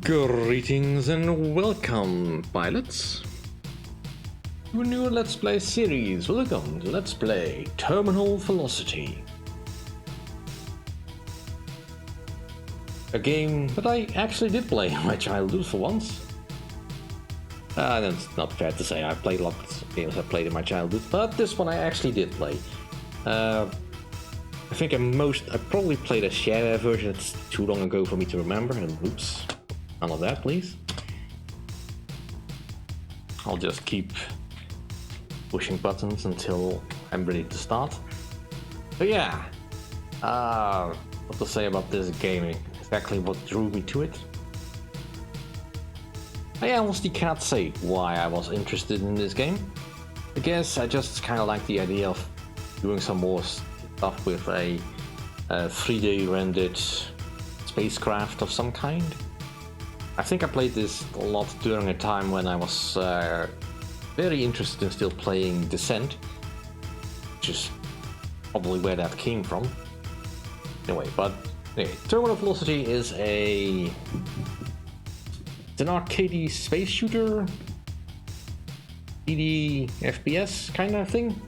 Greetings and welcome, pilots, to a new Let's Play series. Welcome to Let's Play Terminal Velocity. A game that I actually did play in my childhood for once. That's not fair to say. I've played lots of games I played in my childhood, but this one I actually did play. I think I probably played a shareware version. It's too long ago for me to remember, and oops. None of that, please. I'll just keep pushing buttons until I'm ready to start. But yeah, what to say about this game? Exactly what drew me to it. I honestly can't say why I was interested in this game. I guess I just kind of like the idea of doing some more stuff with a 3D rendered spacecraft of some kind. I think I played this a lot during a time when I was very interested in still playing Descent, which is probably where that came from. Anyway, Terminal Velocity is it's an arcady space shooter, 3D FPS kind of thing.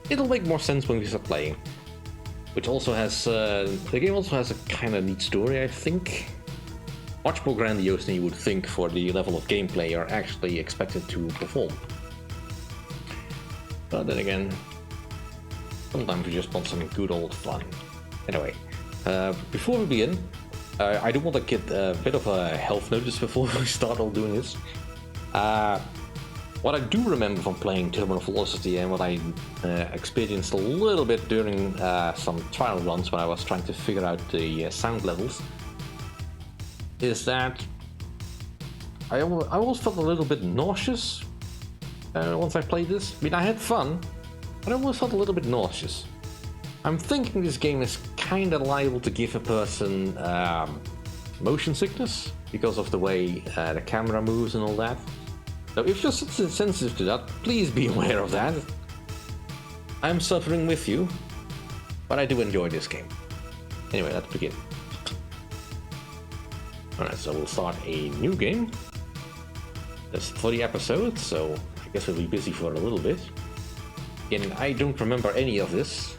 It'll make more sense when we start playing. Which also has the game also has a kind of neat story, I think. Much more grandiose than you would think for the level of gameplay you're actually expected to perform. But then again, sometimes you just want some good old fun. Anyway, before we begin, I do want to get a bit of a health notice before we start all doing this. What I do remember from playing Terminal Velocity and what I experienced a little bit during some trial runs when I was trying to figure out the sound levels, is that I always felt a little bit nauseous once I played this. I mean, I had fun, but I always felt a little bit nauseous. I'm thinking this game is kind of liable to give a person motion sickness because of the way the camera moves and all that. So if you're sensitive to that, please be aware of that. I'm suffering with you, but I do enjoy this game. Anyway, let's begin. Alright, so we'll start a new game. There's 30 episodes, so I guess we'll be busy for a little bit. And I don't remember any of this,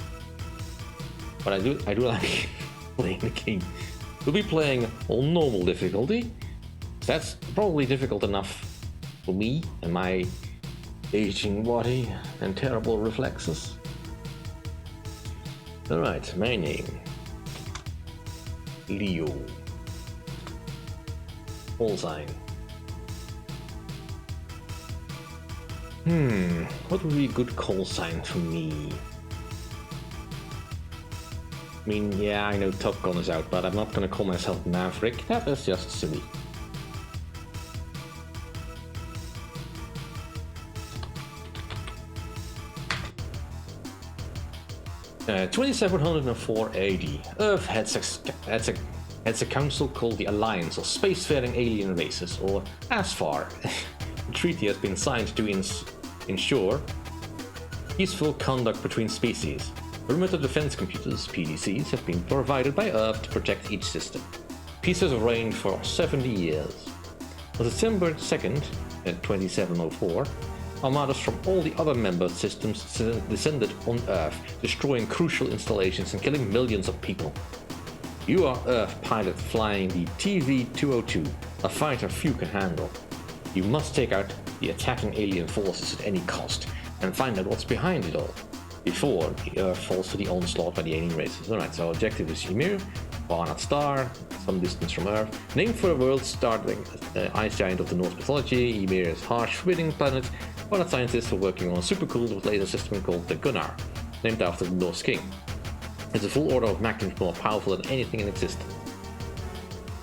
but I do like playing the game. We'll be playing on normal difficulty. That's probably difficult enough for me and my aging body and terrible reflexes. Alright, my name. Leo. Call sign. What would be a good call sign for me? I mean, yeah, I know Top Gun is out, but I'm not gonna call myself Maverick. That is just silly. 2704 AD, Earth has a council called the Alliance of Spacefaring Alien Races, or ASFAR. The treaty has been signed to ensure peaceful conduct between species. Perimeter defense computers, PDCs, have been provided by Earth to protect each system. Peace has reigned for 70 years. On December 2nd, 2704, armadas from all the other member systems descended on Earth, destroying crucial installations and killing millions of people. You are Earth pilot flying the TV-202, a fighter few can handle. You must take out the attacking alien forces at any cost and find out what's behind it all, before the Earth falls to the onslaught by the alien races. Alright, so objective is Ymir, Barnard Star, some distance from Earth. Named for a world-startling ice giant of the Norse mythology, Ymir is a harsh, forbidding planet. Barnard scientists are working on a supercooled laser system called the Gunnar, named after the Norse king. It's a full order of magnitude more powerful than anything in existence.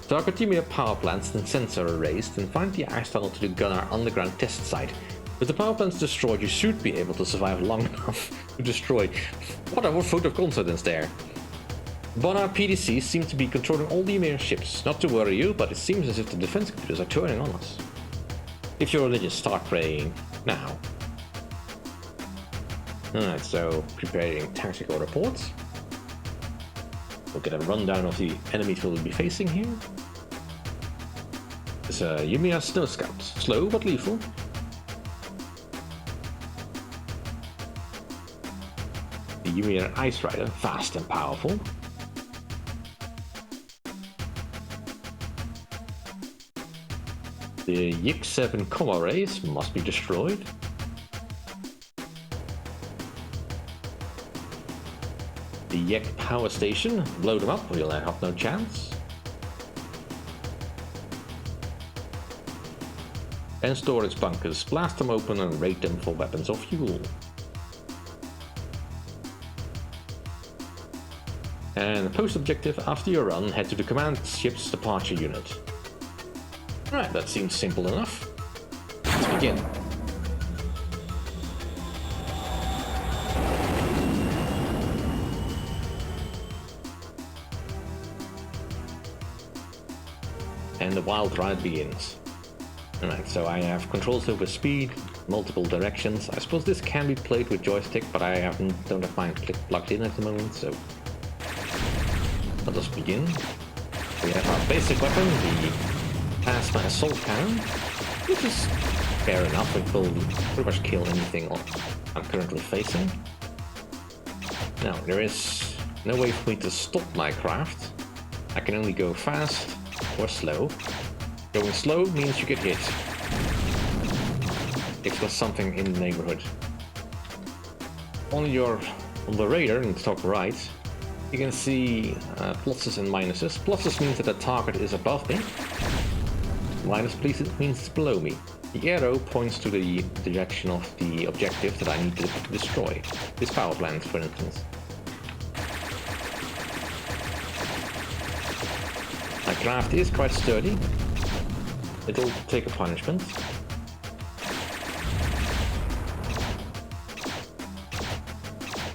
Target Ymir power plants and sensor arrays, then find the ice tunnel to the Gunnar underground test site. With the power plants destroyed, you should be able to survive long enough to destroy. What a vote of confidence there. Bonar PDCs seem to be controlling all the Ymir ships. Not to worry you, but it seems as if the defense computers are turning on us. If you're religious, start praying now. Alright, so preparing tactical reports. We'll get a rundown of the enemies we'll be facing here. It's a Ymir Snow Scout. Slow but lethal. The Ymir Ice Rider. Fast and powerful. The Yik-7 Comma Rays must be destroyed. The Yek Power Station. Blow them up or you'll have no chance. And storage bunkers, blast them open and raid them for weapons or fuel. And post objective, after your run, head to the command ship's departure unit. Alright, that seems simple enough. Let's begin. And the wild ride begins. Alright, so I have controls over speed, multiple directions. I suppose this can be played with joystick, but I don't have mine plugged in at the moment, so let us begin. We have our basic weapon, the plasma assault cannon, which is fair enough. It will pretty much kill anything I'm currently facing. Now, there is no way for me to stop my craft. I can only go fast or slow. Going slow means you get hit if there's something in the neighborhood. On the radar in the top right, you can see pluses and minuses. Pluses means that the target is above me. Minus means it's below me. The arrow points to the direction of the objective that I need to destroy. This power plant, for instance. My craft is quite sturdy. It'll take a punishment.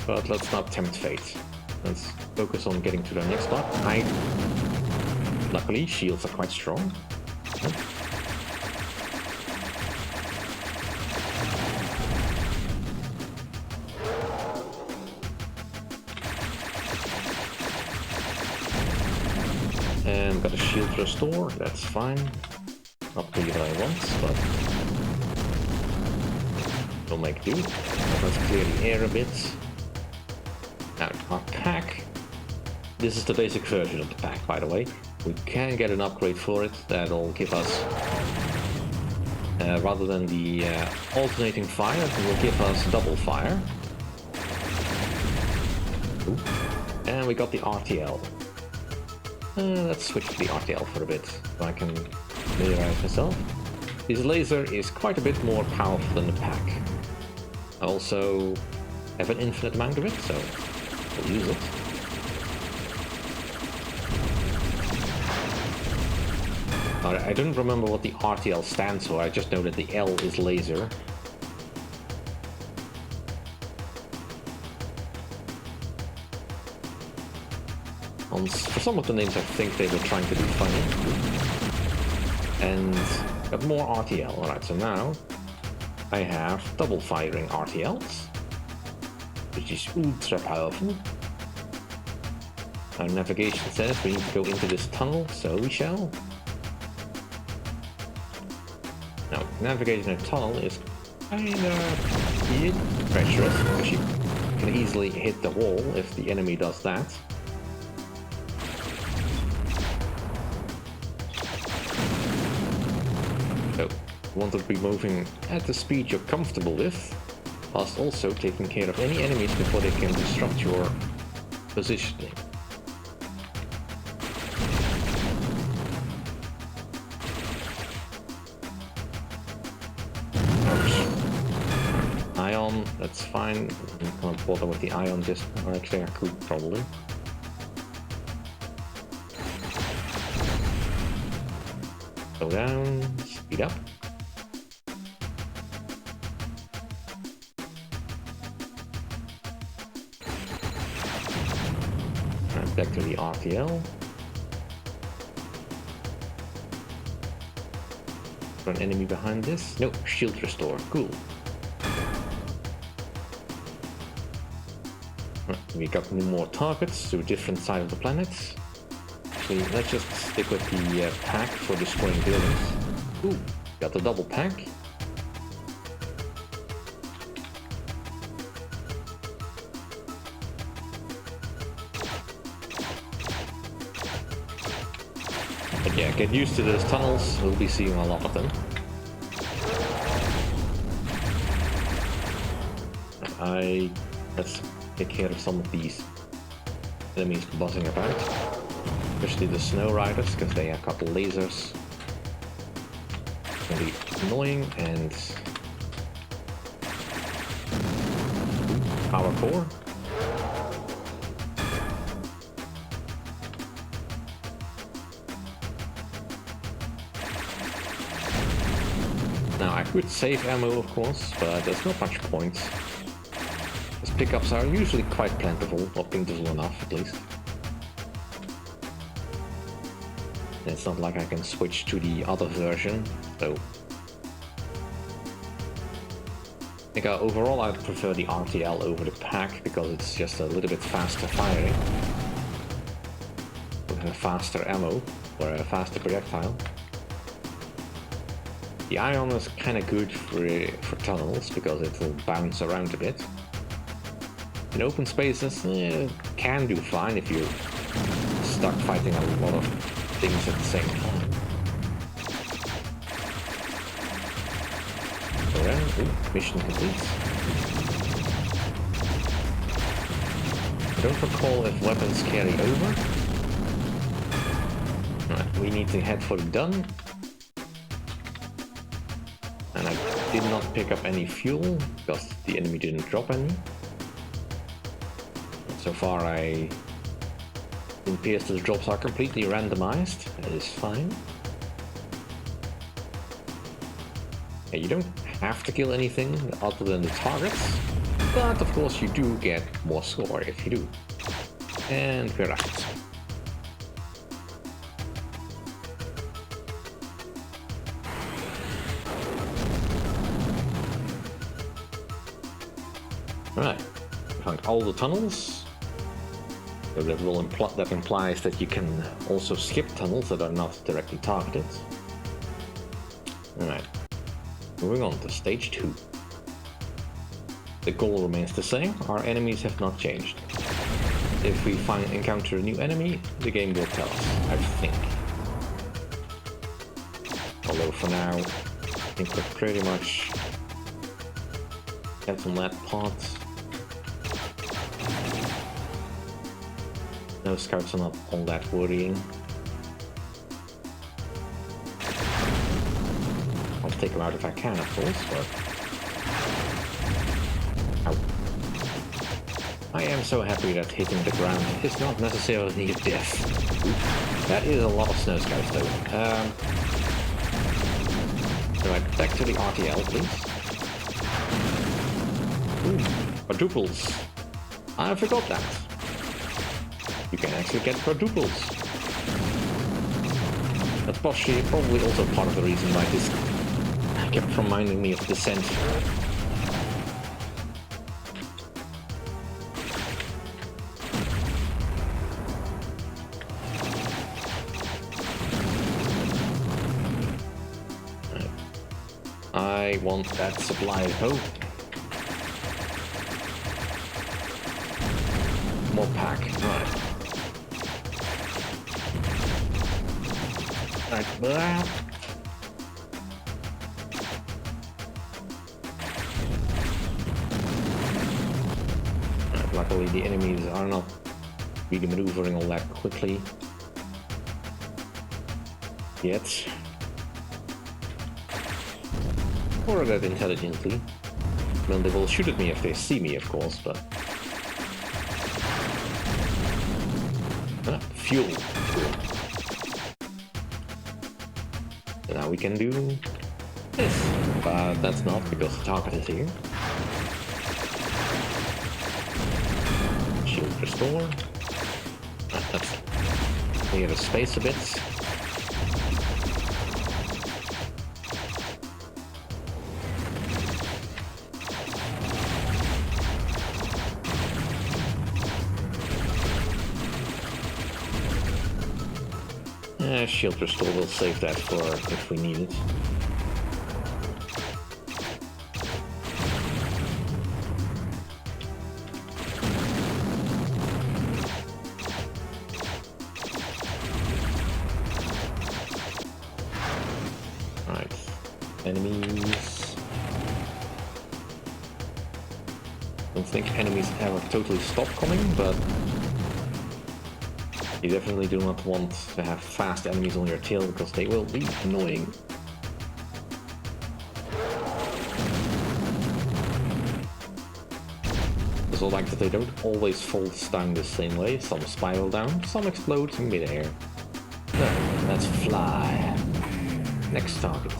But let's not tempt fate. Let's focus on getting to the next spot. Luckily, shields are quite strong. And got a shield restore, that's fine. Not really what I want, but we'll make do. Let's clear the air a bit. Now, our pack. This is the basic version of the pack, by the way. We can get an upgrade for it that'll give us, rather than the alternating fire, it will give us double fire. Ooh. And we got the RTL. Let's switch to the RTL for a bit, so I can familiarize myself. This laser is quite a bit more powerful than the pack. I also have an infinite amount of it, so we'll use it. I don't remember what the RTL stands for, I just know that the L is laser. For some of the names I think they were trying to be funny. And got more RTL. Alright, so now I have double firing RTLs, which is ultra powerful. Our navigation says we need to go into this tunnel, so we shall. Now, navigating a tunnel is kind of treacherous, because you can easily hit the wall if the enemy does that. So, you want to be moving at the speed you're comfortable with, whilst also taking care of any enemies before they can disrupt your positioning. Ion, that's fine. I can't bother with the ion just... Actually, I could probably. Slow down, speed up. And back to the RTL. An enemy behind this? No, shield restore. Cool. We got more targets to a different side of the planet. Actually, let's just stick with the pack for destroying buildings. Ooh, got the double pack. But yeah, get used to those tunnels, we'll be seeing a lot of them. Let's take care of some of these enemies buzzing about. Especially the snow riders, because they have a couple lasers. It's gonna be annoying, and power core. Now I could save ammo, of course, but there's not much point. These pickups are usually quite plentiful, or plentiful enough at least. And it's not like I can switch to the other version, so I think overall I'd prefer the RTL over the pack because it's just a little bit faster firing, with a faster ammo or a faster projectile. The ion is kind of good for tunnels because it will bounce around a bit. In open spaces, can do fine if you're stuck fighting a lot of things at the same time. Alright, mission complete. I don't recall if weapons carry over. Alright, we need to head for the dun. And I did not pick up any fuel because the enemy didn't drop any. So far it appears the drops are completely randomized. That is fine. Yeah, you don't have to kill anything other than the targets, but of course you do get more score if you do. And we're out. Right, found all the tunnels. So that implies that you can also skip tunnels that are not directly targeted. Alright, moving on to stage 2. The goal remains the same, our enemies have not changed. If we encounter a new enemy, the game will tell us, I think. Although for now, I think we're pretty much set on that part. No, scouts are not all that worrying. I'll take them out if I can, of course, but... Ow. I am so happy that hitting the ground is not necessarily a death. That is a lot of snow scouts, though. Alright, back to the RTL, please. Ooh, quadruples. I forgot that. You can actually get quadruples. That's probably also part of the reason why this kept reminding me of Descent. I want that supply of hope. More pack, right. Like that. Right, luckily the enemies are not really maneuvering all that quickly yet. Or that intelligently. Well, they will shoot at me if they see me, of course, but... fuel. So now we can do this, but that's not because the target is here. Shield restore. Let's clear the space a bit. Shield restore will save that for if we need it. Enemies. Don't think enemies ever totally stop coming, but you definitely do not want to have fast enemies on your tail because they will be annoying. Also like that they don't always fall down the same way. Some spiral down, some explode in midair. No, let's fly. Next target.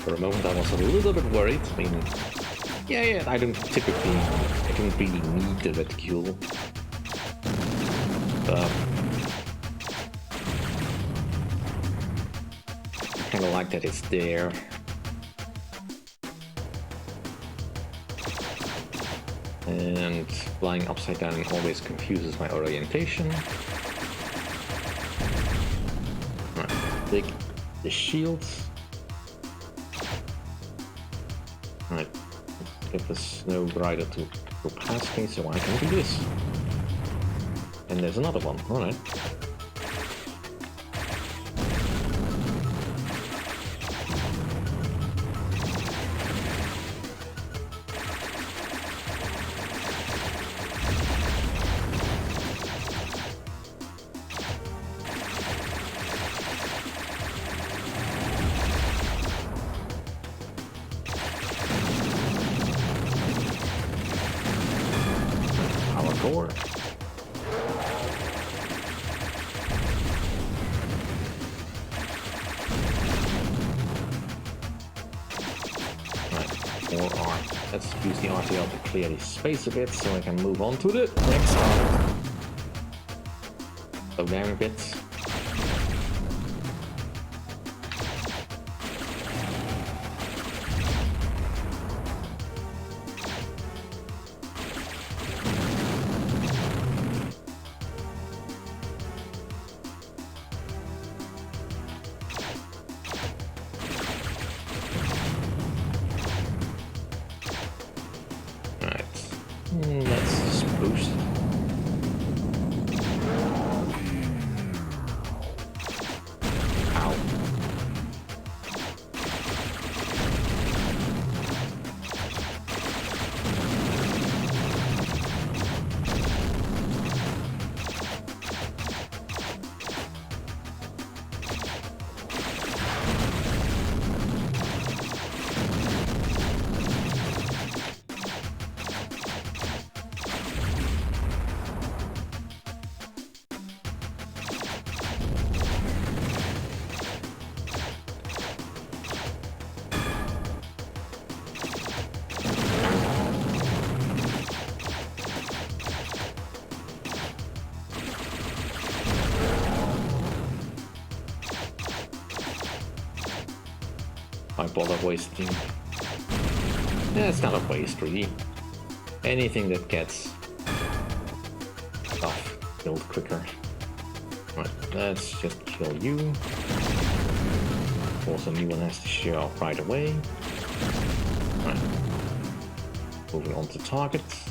For a moment I was a little bit worried. I mean, yeah, I don't really need the reticule. But I kinda like that it's there. And flying upside down always confuses my orientation. Right, take the shields. Right, let's get the snow rider to go past me so I can do this. And there's another one, alright. Core. Right, more arm. Let's use the RTL to clear the space a bit so I can move on to the next target. Slow down a bit. Let's just boost. Ow. I bother wasting. Yeah, it's not a waste really. Anything that gets stuff killed quicker. Right, let's just kill you. Also, new one has to show up right away. Right. Moving on to targets.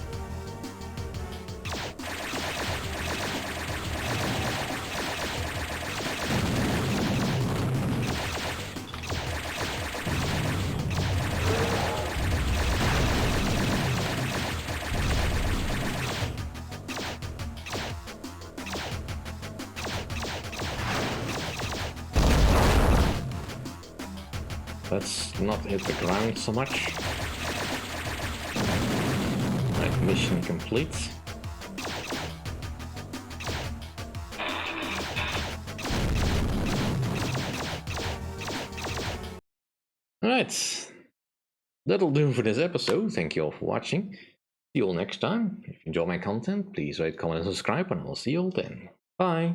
Let's not hit the ground so much. Right, mission complete. Alright, that'll do for this episode. Thank you all for watching. See you all next time. If you enjoy my content, please rate, comment, and subscribe, and I'll see you all then. Bye!